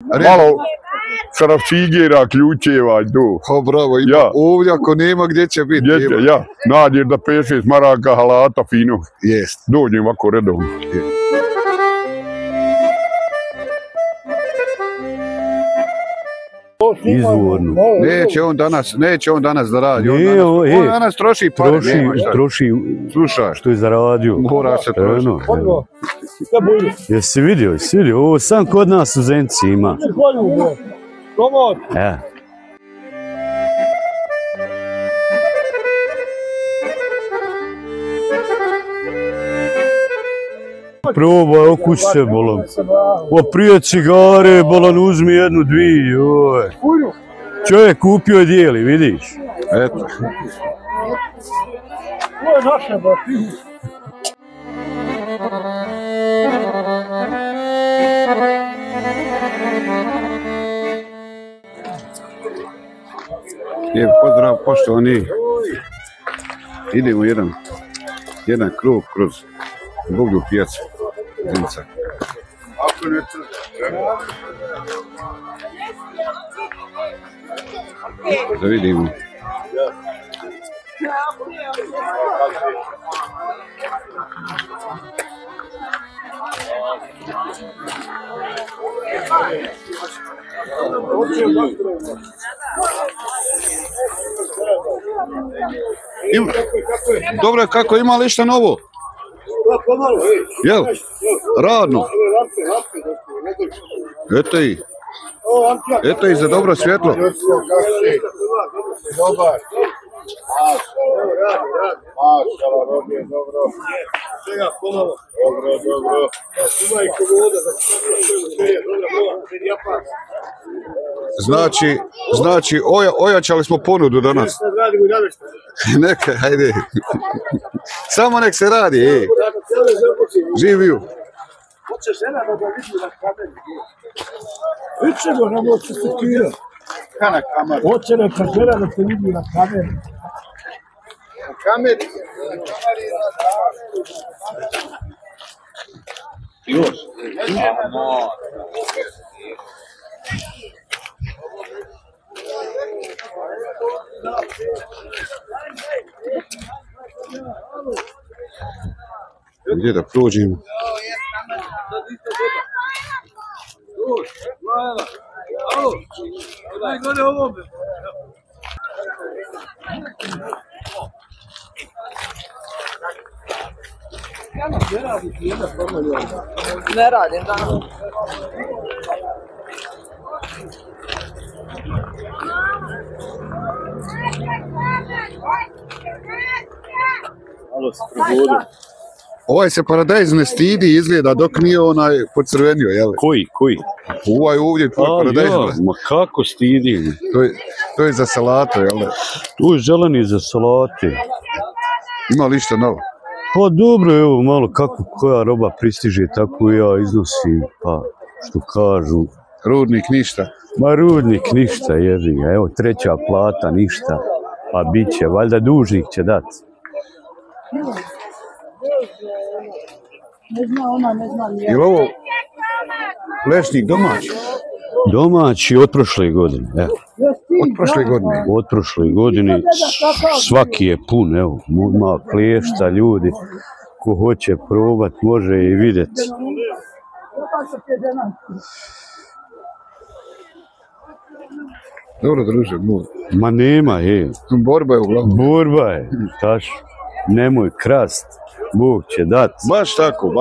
Malo Sarafcigera, ključeva i tu. O, bravo, ima Ja. ovdje ako nema gdje će biti. Gdje, ja, nađeš da 5-6 maraka halata fino. Jest. Dođem ovako redovno. Izvorno. Neće on danas da radi. On danas troši pare. Troši Slušaj. što je zaradio. Mora se trošiti. Jesi vidio? Ovo sam kod nas u Zenci ima. Probaj, okući se, bolan. Prije cigare, bolan, uzmi jednu, dvije. Čovjek kupio i dijeli, vidiš? Eto. To je naše, baš. Lijep pozdrav, poštovani. Idemo jedan krug kroz Buglju pijacu. Zenca. Da vidimo. Dobro, kako ima li šta novo? Jel? Radno. Eto i za dobro svjetlo. Dobar. Znači, ojačali smo ponudu danas. Neka, hajde. Samo nek se radi, živiju. Hoće žena da vidi na kameri. Viće go, ne moće se kira. Na kameri. Hoće neka žena da se vidi na kameri. Na kameri. Još. Gdje da prođemo? Ne radim, da. Ovaj se paradajz ne stidi, izgleda dok nije onaj pocrvenio, jel? Koji? Ovaj ovdje tvoj paradajz. Ma kako stidi? To je za salatu, jel? To je zeleni za salate. Ima li šta novo? Pa dobro, evo malo kako koja roba pristiže, tako ja iznosim, pa što kažu. Rudnik ništa. Ma rudnik ništa, jebi ga, evo treća plata ništa, pa bit će, valjda dužnik će dati. Je li ovo lešnik domaći? Domaći od prošle godine, evo. Od prošle godine? Od prošle godine, svaki je pun, evo, ima kliješta, ljudi, ko hoće probat, može i vidjeti. Dobro, druže, ma nema, borba je uglavnom. Borba je, taš, nemoj krast, Bog će dat. Baš tako,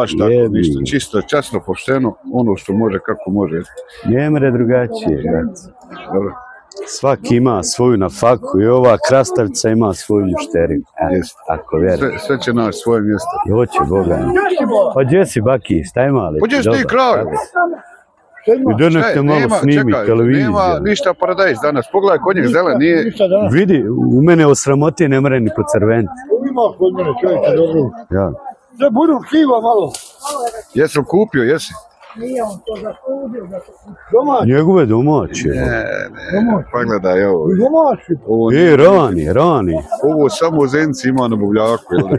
ništa, čisto, časno, pošteno, ono što može, kako može. Ne mere drugačije, Dobro. Svaki ima svoju na faku i ova krastavca ima svoju mušteriju. Ako vjerujem. Sve će naći svoje mjesto. I hoće Boga. Pa gdje si, Baki, staj mali? Pođeš ti kraj. I da nek te malo snimi televiziju. Nema ništa paradajz danas. Pogledaj, kod njeg zelen nije. Vidi, u mene osramoti ne mre ni pocrveniti. Ima kod mene čovjeka dobro. Ja. Da budu kiva malo. Jesam kupio, jesi? Nije on to zakudio. Domaći. Njegove domaće. Ne, pa gledaj ovo. Domaći. Rani. Ovo samo Zenci ima na Buvljaku, jel ne?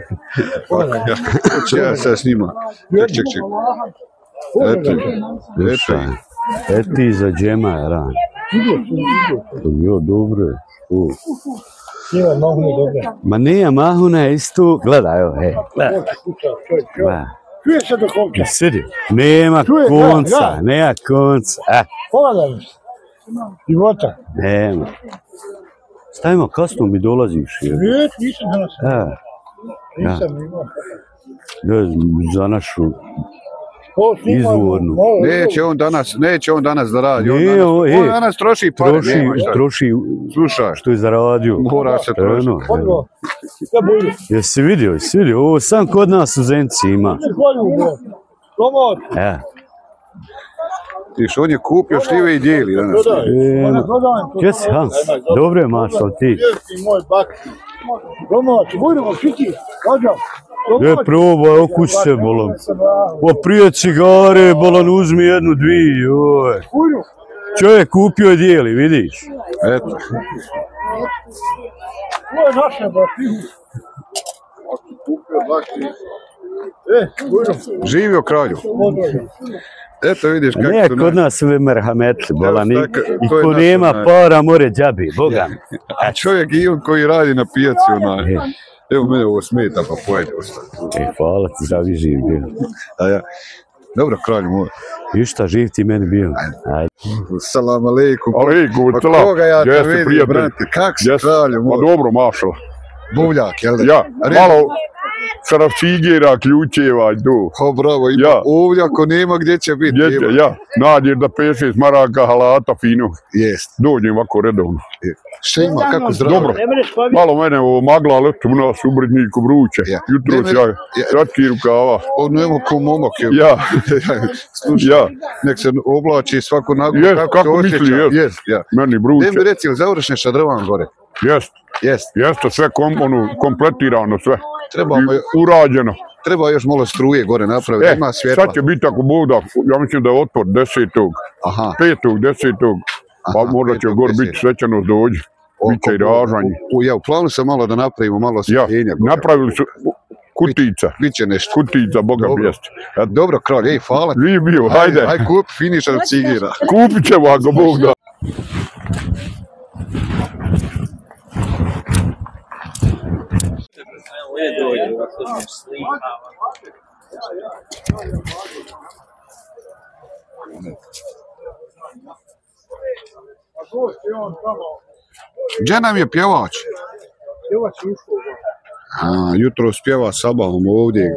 Ja sad snima. Ček. Eto. Eti za džema je ran. Jo, dobro je. Ima mahune dobre. Ma nije mahuna isto. Gledaj, evo, hej. Gledaj. Čuje se do konca. Sidi. Nema konca, nema konca. Pogledaj mi se. Života. Nema. Stavimo, kasno mi dolaziš. Nisam danas. Nisam imao. Za našu izvornu. Neće on danas da radi. On danas troši pare. Troši, slušaj, što je zaradio. Mora se trošiti. Jesi vidio, ovo sam kod nas u Zenci ima. Tiš, on je kupio šljive i dijeli danas. Gdje si, Hans? Dobro je, mašal, ti. Gdje probaj, okusi se, bolan. Pa prije cigare, bolan, uzmi jednu, dvije, joj. Čovjek kupio i dijeli, vidiš? Eto. Ovo je naše, baš. Živio kralju. Eto vidiš kako su... Ne, kod nas ove merhametli, bolan. I ko nema para, more džabi, boga. A čovjek i on koji radi na pijaci, onaj. Evo mene ovo smeta, pa pojede ostati. Hvala ti, zdravi živ bio. Dobro, kralju moj. I šta, živ ti meni bio? Salam aleikum. Alejkum, Pa koga ja te vidim, brate? Kak si, kralju moj? Pa dobro, mašala. Buvljak, jel da? Ja, malo sarafcigera, ključeva i to. O, bravo, ima uvljako, nema gdje će biti. Ja, nađeš da 5-6 maraka halata fino. Jest. Dođem ovako redovno. Šta ima, kako zdravo? Dobro, malo mene ovo magla leti u nas u Bredniku vruće. Jutro ja kratki rukava. Ono imamo ko momak. Ja. Slušaj, nek se oblači svako nago. Jest, kako misli, jest. Meni vruće. Gdje mi reci, ili završeš sa drvan gore? Jest. Jeste sve kompletirano, sve. Urađeno. Treba još malo struje gore napraviti, ima svjetla. Sad će biti ako Bog da, ja mislim da je otpor 10. 5. 10. Pa možda će gore biti svečanost dođe. Biće i ražanje. Ja, u planu sam malo da napravimo malo svjetljenja. Napravili su kutica. Biće nešto. Kutica, Boga bijest. Dobro, kralj, ej, hvala. Vi bio, hajde. Aj kupi finišar od cigira. Kupit ćemo ako Bog da. Gdje nam je pjevač? Jutro spjeva sabahom ovdje.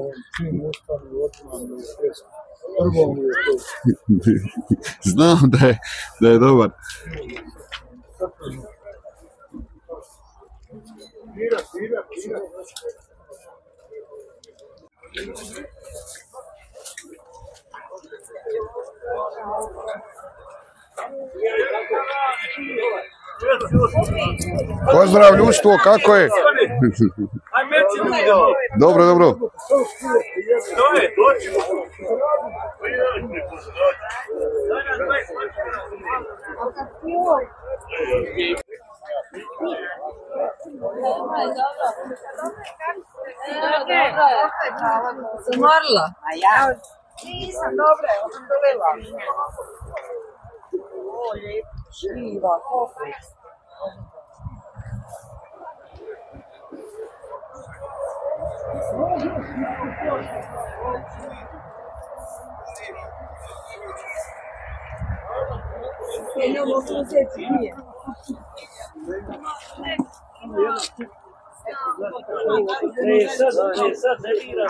Znam da je dobar. Pozdrav ljudstvo, kako je? Dobro, dobro. Zamorila? A ja? Nisam, dobro je, sam dovela. O, lijepo, šljiva, kofe. Ne mogu uzeti, nije. Sad ne bira.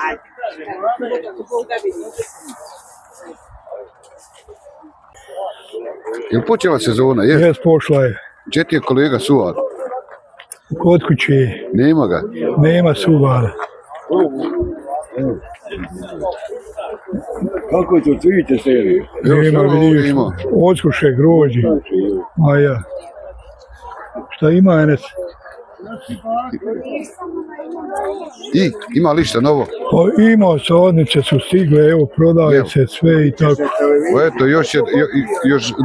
Je počela sezona? Jes, pošla je. Gdje ti je kolega Suvar? Kod kuće. Nema ga? Nema Suvara. Kako je to cvijeće serije? Nema, vidiš, odskuše, grođi. A ja. Šta ima, Enes? I, ima li šta novo? Pa ima, sadnice su stigle, evo, prodaje se sve i tako. Eto, još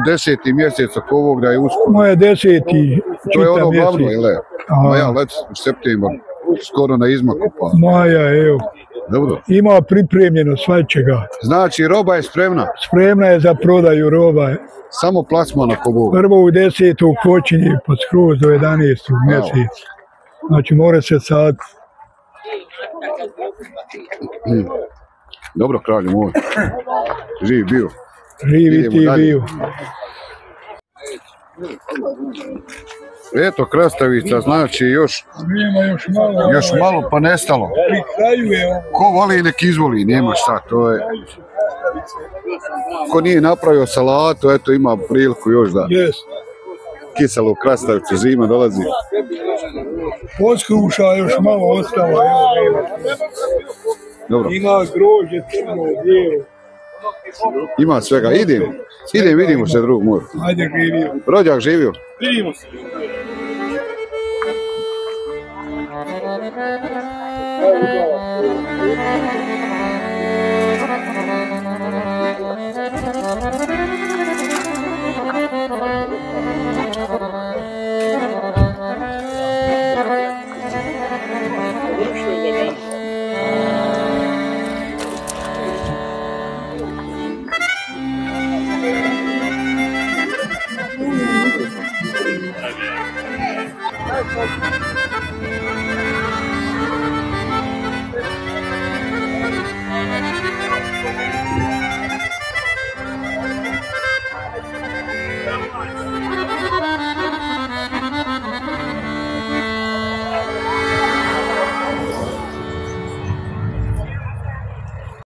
10. mjesec oko ovog da je uskoro. Moje 10. čita mjesec. To je ono glavno, ili? Maja, let, septembar, skoro na izmaku pa. Maja, evo. Dobro. Ima pripremljeno svačega. Znači, roba je spremna. Spremna je za prodaju roba. Samo plasman ako Bog. Prvo u 10. počinje pa skroz do 11. mjesec. Znači mora se sad. Dobro, kralju moj. Živ bio. Živi ti bio. Eto, krastavica, znači još malo pa nestalo. Pri kraju je ovo. Ko voli nek izvoli, nema šta, to je. Ko nije napravio salatu, eto ima priliku još da. Kiselo u krastavicu, zima dolazi. Poskruša još malo ostalo. Dobro. Ima grožđe, crno, bijelo. Ima svega, vidimo se drug moj. Ajde živio. Rođak živio. Vidimo se.